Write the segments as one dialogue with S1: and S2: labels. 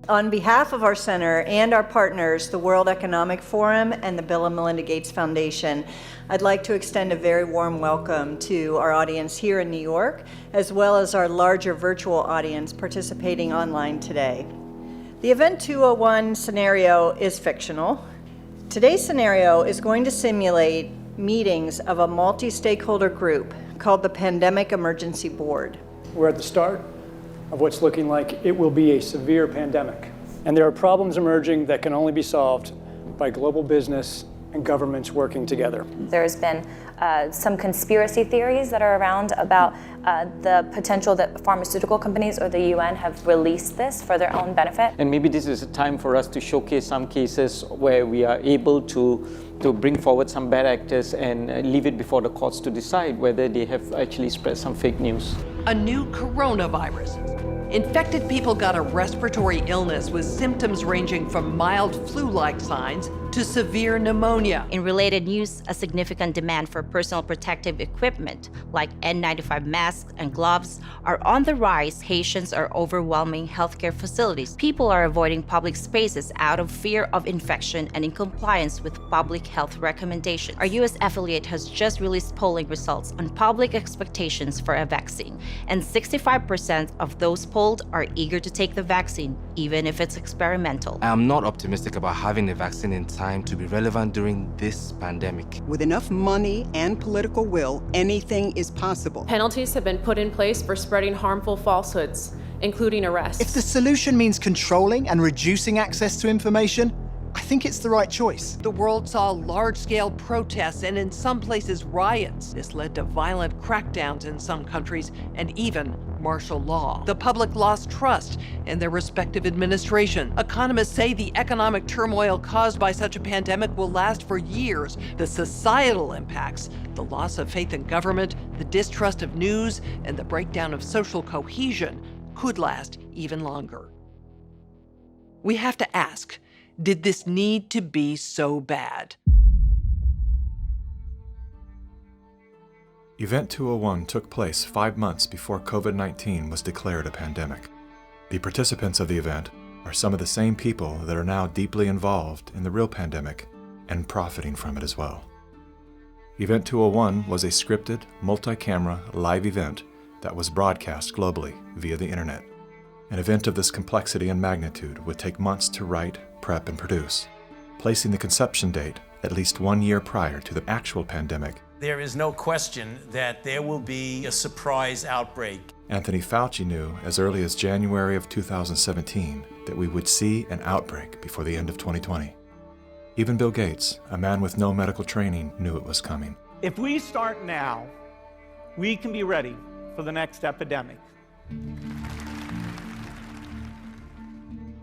S1: On behalf of our center and our partners, the World Economic Forum and the Bill and Melinda Gates Foundation, I'd like to extend a very warm welcome to our audience here in New York, as well as our larger virtual audience participating online today. The Event 201 scenario is fictional. Today's scenario is going to simulate meetings of a multi-stakeholder group called the Pandemic Emergency Board.
S2: We're at the start of what's looking like it will be a severe pandemic. And there are problems emerging that can only be solved by global business and governments working together.
S3: There's been some conspiracy theories that are around about the potential that pharmaceutical companies or the UN have released this for their own benefit.
S4: And maybe this is a time for us to showcase some cases where we are able to bring forward some bad actors and leave it before the courts to decide whether they have actually spread some fake news.
S5: A new coronavirus. Infected people got a respiratory illness with symptoms ranging from mild flu-like signs to severe pneumonia.
S6: In related news, a significant demand for personal protective equipment like N95 masks and gloves are on the rise. Patients are overwhelming healthcare facilities. People are avoiding public spaces out of fear of infection and in compliance with public health recommendations. Our U.S. affiliate has just released polling results on public expectations for a vaccine, and 65% of those polled are eager to take the vaccine, even if it's experimental.
S7: I am not optimistic about having the vaccine in time to be relevant during this pandemic.
S8: With enough money and political will, anything is possible.
S9: Penalties have been put in place for spreading harmful falsehoods, including arrests.
S10: If the solution means controlling and reducing access to information, I think it's the right choice.
S5: The world saw large-scale protests and in some places riots. This led to violent crackdowns in some countries and even martial law. The public lost trust in their respective administration. Economists say the economic turmoil caused by such a pandemic will last for years. The societal impacts, the loss of faith in government, the distrust of news, and the breakdown of social cohesion could last even longer. We have to ask, did this need to be so bad?
S11: Event 201 took place 5 months before COVID-19 was declared a pandemic. The participants of the event are some of the same people that are now deeply involved in the real pandemic and profiting from it as well. Event 201 was a scripted, multi-camera, live event that was broadcast globally via the internet. An event of this complexity and magnitude would take months to write, prep, and produce, placing the conception date at least 1 year prior to the actual pandemic.
S12: There is no question that there will be a surprise outbreak.
S11: Anthony Fauci knew as early as January of 2017 that we would see an outbreak before the end of 2020. Even Bill Gates, a man with no medical training, knew it was coming.
S13: If we start now, we can be ready for the next epidemic.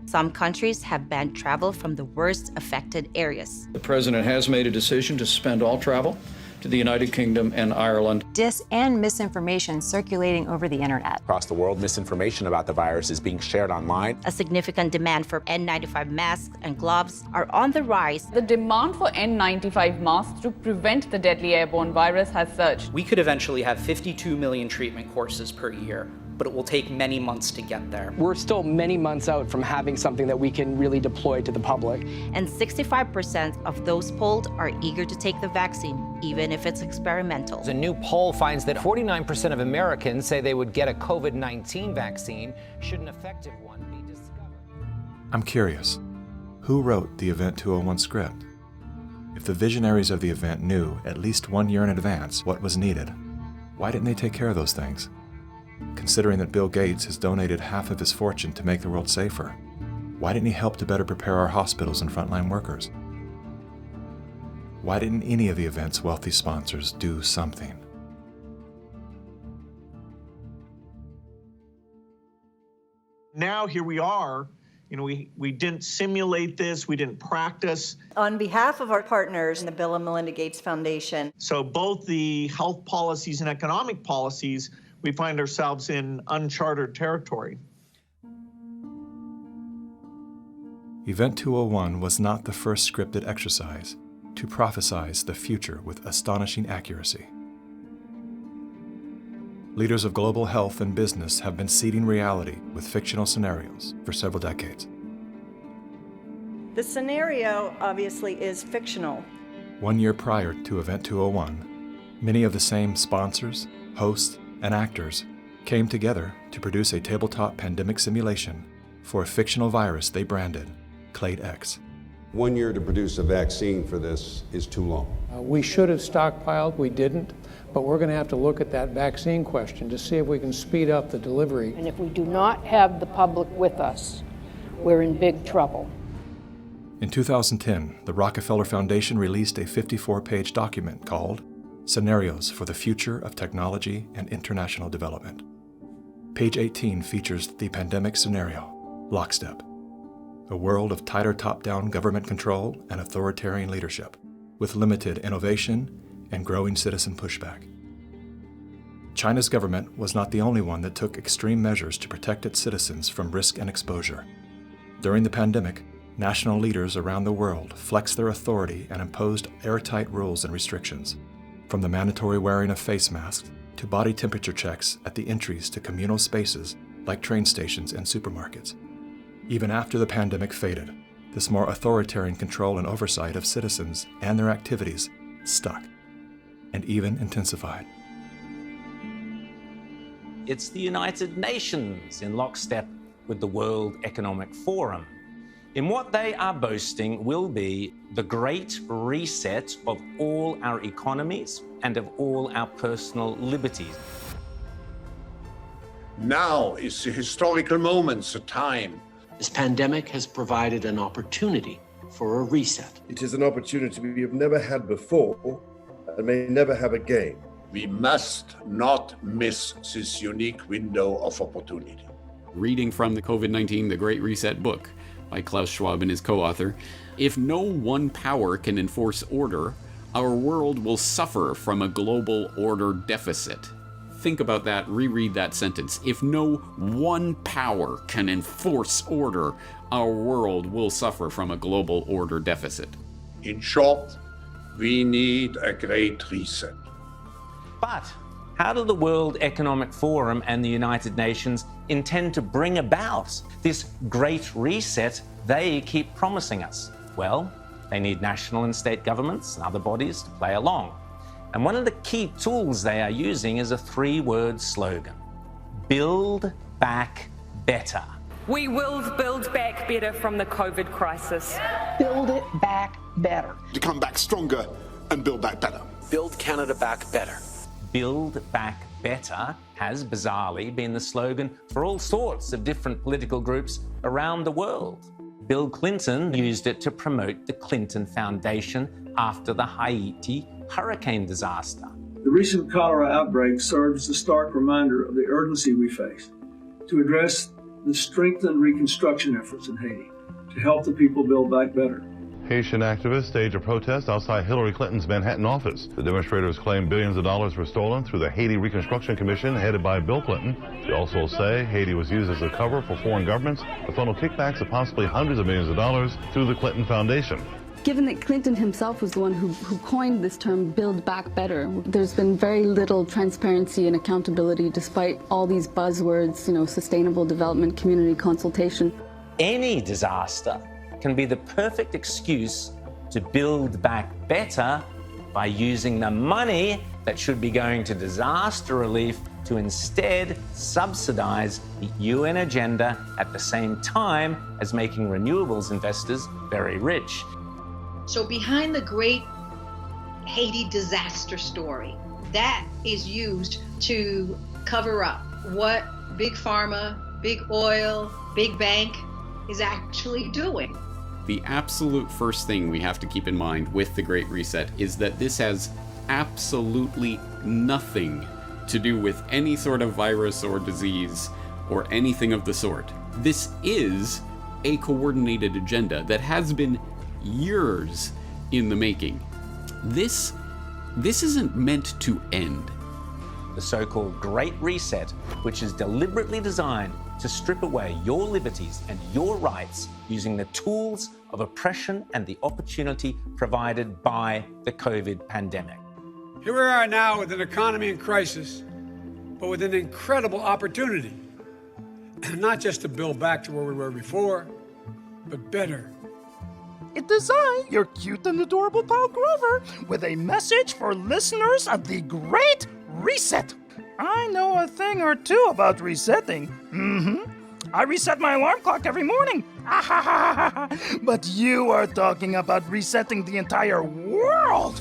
S6: Some countries have banned travel from the worst affected areas.
S14: The president has made a decision to suspend all travel to the United Kingdom and Ireland.
S15: Dis and misinformation circulating over the internet.
S16: Across the world, misinformation about the virus is being shared online.
S6: A significant demand for N95 masks and gloves are on the rise.
S17: The demand for N95 masks to prevent the deadly airborne virus has surged.
S18: We could eventually have 52 million treatment courses per year, but it will take many months to get there.
S19: We're still many months out from having something that we can really deploy to the public.
S6: And 65% of those polled are eager to take the vaccine, even if it's experimental.
S20: A new poll finds that 49% of Americans say they would get a COVID-19 vaccine should an effective one be discovered.
S11: I'm curious, who wrote the Event 201 script? If the visionaries of the event knew at least 1 year in advance what was needed, why didn't they take care of those things? Considering that Bill Gates has donated half of his fortune to make the world safer, why didn't he help to better prepare our hospitals and frontline workers? Why didn't any of the event's wealthy sponsors do something?
S13: Now here we are. You know, we didn't simulate this, we didn't practice.
S1: On behalf of our partners in the Bill and Melinda Gates Foundation.
S13: So both the health policies and economic policies, we find ourselves in uncharted territory.
S11: Event 201 was not the first scripted exercise to prophesize the future with astonishing accuracy. Leaders of global health and business have been seeding reality with fictional scenarios for several decades.
S1: The scenario obviously is fictional.
S11: 1 year prior to Event 201, many of the same sponsors, hosts, and actors came together to produce a tabletop pandemic simulation for a fictional virus they branded Clade X.
S21: 1 year to produce a vaccine for this is too long.
S22: We should have stockpiled, we didn't, but we're going to have to look at that vaccine question to see if we can speed up the delivery.
S23: And if we do not have the public with us, we're in big trouble.
S11: In 2010, the Rockefeller Foundation released a 54-page document called Scenarios for the Future of Technology and International Development. Page 18 features the pandemic scenario, Lockstep, a world of tighter top-down government control and authoritarian leadership, with limited innovation and growing citizen pushback. China's government was not the only one that took extreme measures to protect its citizens from risk and exposure. During the pandemic, national leaders around the world flexed their authority and imposed airtight rules and restrictions, from the mandatory wearing of face masks to body temperature checks at the entries to communal spaces like train stations and supermarkets. Even after the pandemic faded, this more authoritarian control and oversight of citizens and their activities stuck, and even intensified.
S24: It's the United Nations in lockstep with the World Economic Forum. In what they are boasting will be the great reset of all our economies and of all our personal liberties.
S25: Now is the historical moment, a time.
S26: This pandemic has provided an opportunity for a reset.
S27: It is an opportunity we have never had before and may never have again.
S25: We must not miss this unique window of opportunity.
S28: Reading from the COVID-19, The Great Reset book by Klaus Schwab and his co-author, if no one power can enforce order, our world will suffer from a global order deficit. Think about that, reread that sentence. If no one power can enforce order, our world will suffer from a global order deficit.
S25: In short, we need a great reset.
S24: But how do the World Economic Forum and the United Nations intend to bring about this great reset they keep promising us? Well, they need national and state governments and other bodies to play along. And one of the key tools they are using is a 3-word slogan: Build Back Better.
S29: We will build back better from the COVID crisis.
S30: Build it back better.
S27: To come back stronger and build back better.
S26: Build Canada back better.
S24: Build Back Better has bizarrely been the slogan for all sorts of different political groups around the world. Bill Clinton used it to promote the Clinton Foundation after the Haiti hurricane disaster.
S31: The recent cholera outbreak serves as a stark reminder of the urgency we face to address the strengthened reconstruction efforts in Haiti to help the people build back better.
S32: Haitian activists staged a protest outside Hillary Clinton's Manhattan office. The demonstrators claim billions of dollars were stolen through the Haiti Reconstruction Commission headed by Bill Clinton. They also say Haiti was used as a cover for foreign governments to funnel kickbacks of possibly hundreds of millions of dollars through the Clinton Foundation.
S33: Given that Clinton himself was the one who coined this term, Build Back Better, there's been very little transparency and accountability despite all these buzzwords, sustainable development, community consultation.
S24: Any disaster can be the perfect excuse to build back better by using the money that should be going to disaster relief to instead subsidize the UN agenda at the same time as making renewables investors very rich.
S34: So behind the great Haiti disaster story, that is used to cover up what Big Pharma, Big Oil, Big Bank is actually doing.
S28: The absolute first thing we have to keep in mind with the Great Reset is that this has absolutely nothing to do with any sort of virus or disease or anything of the sort. This is a coordinated agenda that has been years in the making. This isn't meant to end.
S24: The so-called Great Reset, which is deliberately designed to strip away your liberties and your rights using the tools of oppression and the opportunity provided by the COVID pandemic.
S35: Here we are now with an economy in crisis, but with an incredible opportunity, not just to build back to where we were before, but better.
S2: it is I, your cute and adorable pal Grover, with a message for listeners of the Great Reset. I know a thing or two about resetting. I reset my alarm clock every morning. But you are talking about resetting the entire world.